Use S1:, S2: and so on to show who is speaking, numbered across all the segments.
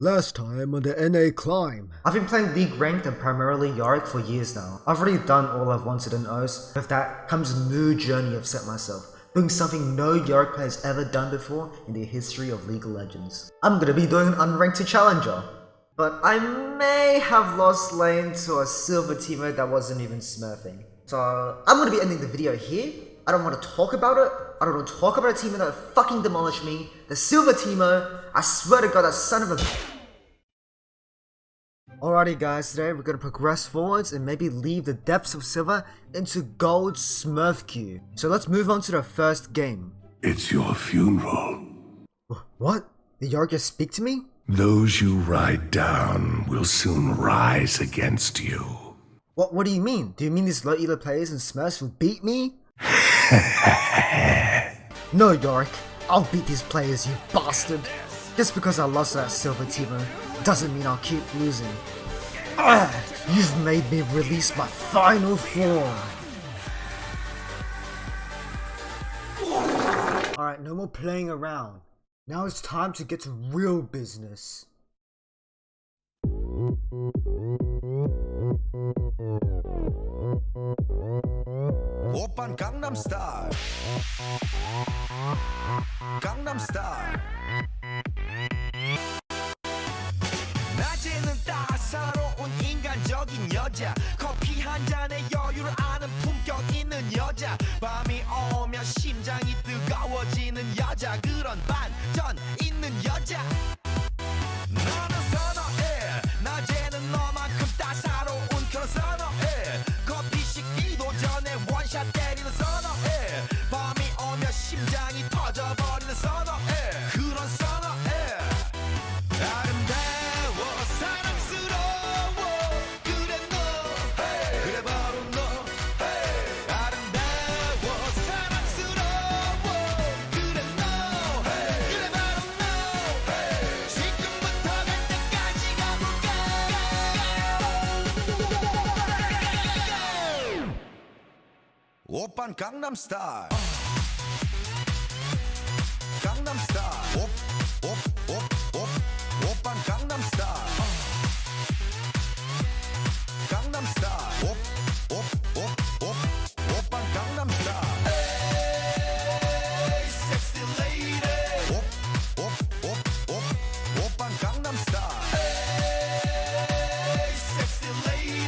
S1: Last time on the NA climb.
S2: I've been playing League Ranked and primarily Yorick for years now. I've already done all I've wanted in OS. With that comes a new journey I've set myself, doing something no Yorick player's ever done before in the history of League of Legends. I'm gonna be doing an unranked to Challenger. But I may have lost lane to a silver teammate that wasn't even smurfing. So I'm gonna be ending the video here. I don't want to talk about it. I don't want to talk about a teammate that fucking demolished me. The silver teamer. I swear to God, that son of a... Alrighty guys, today we're gonna progress forwards and maybe leave the depths of silver into gold smurf queue. So let's move on to the first game.
S3: It's your funeral.
S2: What? Did Yorick just speak to me?
S3: Those you ride down will soon rise against you.
S2: What do you mean? Do you mean these low elo players and smurfs will beat me? No, Yorick. I'll beat these players, you bastard. Just because I lost that silver teamer doesn't mean I'll keep losing. You've made me release my final form. Alright, no more playing around. Now it's time to get to real business.
S4: 오빤 Gangnam Style Gangnam Style 낮에는 따사로운 인간적인 여자 커피 한 잔에 여유를 아는 품격 있는 여자 밤이 오면 심장이 뜨거워지는 여자 그런 반전 있는 여자 너는 선호해 낮에는 너만큼 따사로운 그런 선호해 커피 식기도 전에 원샷 때리는 선호해 밤이 오면 심장이 터져버리는 선호해 그런 선호해 아름다워 사랑스러워 그래 너 그래 바로 너 아름다워 사랑스러워 그래 너 그래 바로 너 지금부터 갈 때까지 가볼까 오빤 Gangnam Style Gangnam Style 오빤 Gangnam Style Gangnam Style 오빤 Gangnam Style Hey sexy lady 오빤 Gangnam Style Hey sexy lady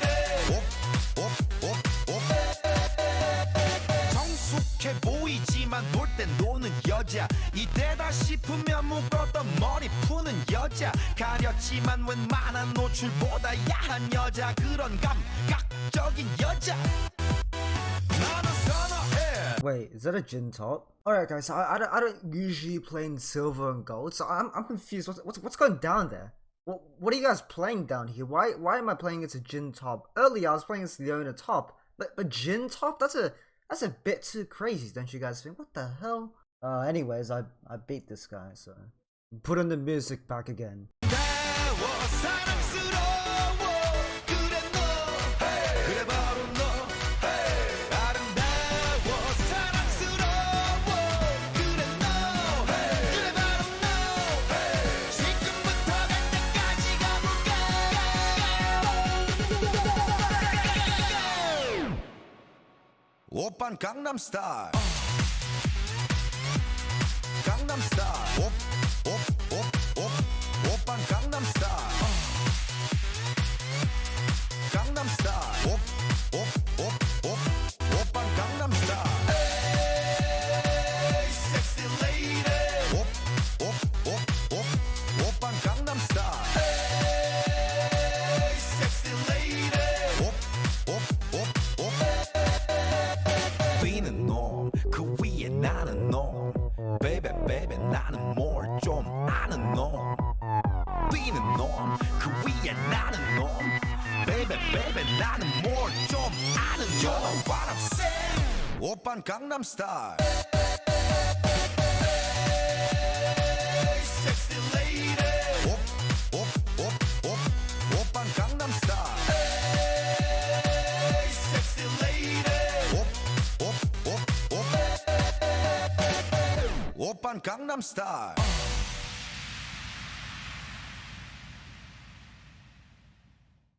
S4: 성숙해 보이지만 놀 땐 노는 여자 이때다 싶으면 묶었던 머리 푸는 여자 가렸지만 웬만한 노출보다 야한 여자 그런 감각적인 여자 나는 선호해.
S2: Wait, is that a gin top? Alright guys, so I don't usually play in silver and gold, so I'm confused. What's going down there? What are you guys playing down here? Why am I playing as a gin top? Earlier I was playing as Leona top, but gin top? That's a bit too crazy, don't you guys think? What the hell? Anyways, I beat this guy, so put on the music back again.
S4: 오빤 Gangnam Style Gangnam Style 오빤 Gangnam Style Gangnam Style 오빤 Gangnam Style Hey sexy lady 오빤 Gangnam Style Hey sexy lady 뛰는 놈 그 위에 나는 놈 Baby baby 나는 뭘 좀 아는 놈 뛰는 놈 그 위에 나는 놈 Baby baby 나는 뭘 좀 아는 놈 You know what I'm saying 오빤 Gangnam Style Hey sexy lady 오빤 Gangnam Style Hey sexy lady 오빤 Gangnam Style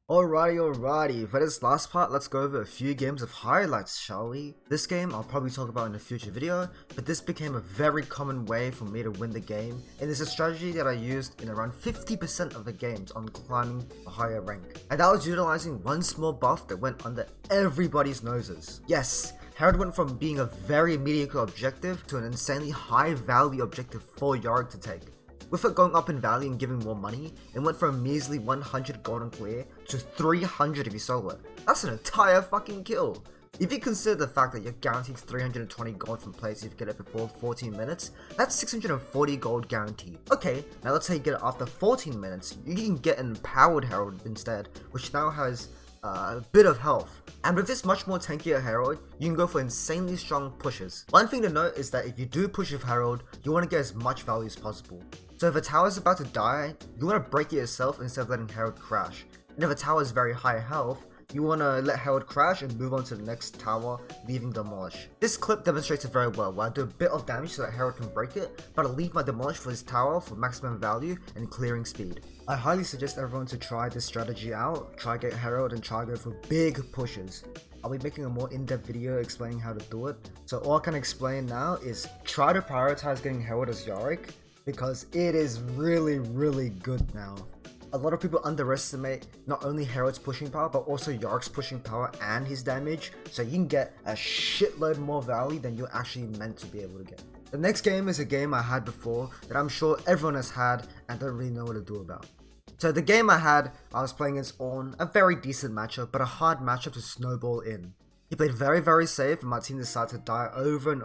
S2: Alrighty, for this last part, let's go over a few games of highlights, shall we? This game I'll probably talk about in a future video, but this became a very common way for me to win the game, and it's a strategy that I used in around 50% of the games on climbing a higher rank. And that was utilizing one small buff that went under everybody's noses. Yes, Herod went from being a very mediocre objective to an insanely high value objective for Yorick to take. With it going up in value and giving more money, it went from a measly 100 gold and clear to 300 if you solo it. That's an entire fucking kill. If you consider the fact that you're guaranteed 320 gold from plays if you get it before 14 minutes, that's 640 gold guaranteed. Okay, now let's say you get it after 14 minutes, you can get an empowered Herald instead, which now has a bit of health. And with this much more tankier Herald, you can go for insanely strong pushes. One thing to note is that if you do push with Herald, you want to get as much value as possible. So if a tower is about to die, you want to break it yourself instead of letting Herald crash. And if a tower is very high health, you want to let Herald crash and move on to the next tower, leaving Demolish. This clip demonstrates it very well, where I do a bit of damage so that Herald can break it, but I leave my Demolish for his tower for maximum value and clearing speed. I highly suggest everyone to try this strategy out, try get Herald and try go for big pushes. I'll be making a more in-depth video explaining how to do it, so all I can explain now is try to prioritize getting Herald as Yorick, because it is really good now. A lot of people underestimate not only Herald's pushing power, but also Yorick's pushing power and his damage, so you can get a shitload more value than you're actually meant to be able to get. The next game is a game I had before that I'm sure everyone has had and don't really know what to do about. So the game I had, I was playing against Ornn, a very decent matchup, but a hard matchup to snowball in. He played very safe and my team decided to die over and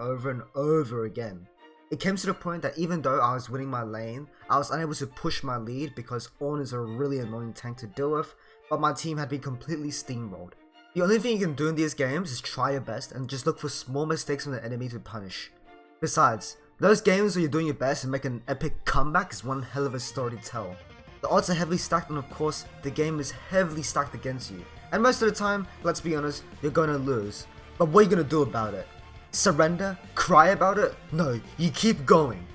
S2: over again. It came to the point that even though I was winning my lane, I was unable to push my lead because Ornn is a really annoying tank to deal with, but my team had been completely steamrolled. The only thing you can do in these games is try your best and just look for small mistakes from the enemy to punish. Besides, those games where you're doing your best and make an epic comeback is one hell of a story to tell. The odds are heavily stacked and of course, the game is heavily stacked against you. And most of the time, let's be honest, you're gonna lose. But what are you gonna do about it? Surrender? Cry about it? No, you keep going.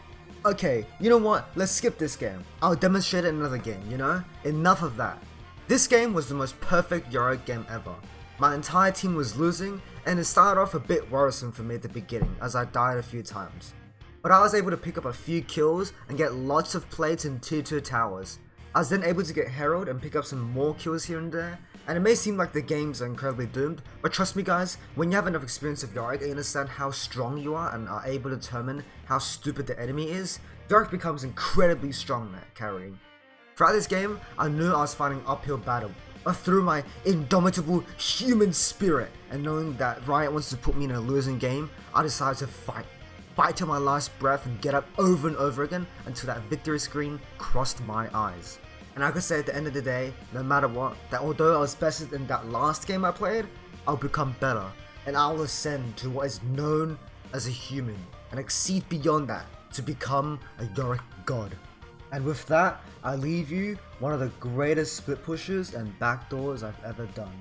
S2: Okay, you know what? Let's skip this game. I'll demonstrate it in another game, you know? Enough of that. This game was the most perfect Yorick game ever. My entire team was losing, and it started off a bit worrisome for me at the beginning as I died a few times. But I was able to pick up a few kills and get lots of plates in tier 2 towers. I was then able to get Herald and pick up some more kills here and there, and it may seem like the games are incredibly doomed, but trust me guys, when you have enough experience of Yorick and you understand how strong you are and are able to determine how stupid the enemy is, Yorick becomes incredibly strong at carrying. Throughout this game, I knew I was fighting an uphill battle, but through my indomitable human spirit and knowing that Riot wants to put me in a losing game, I decided to fight. Fight till my last breath and get up over and over again until that victory screen crossed my eyes. And I could say at the end of the day, no matter what, that although I was best in that last game I played, I'll become better and I'll ascend to what is known as a human and exceed beyond that to become a Yorick god. And with that, I leave you one of the greatest split pushes and backdoors I've ever done.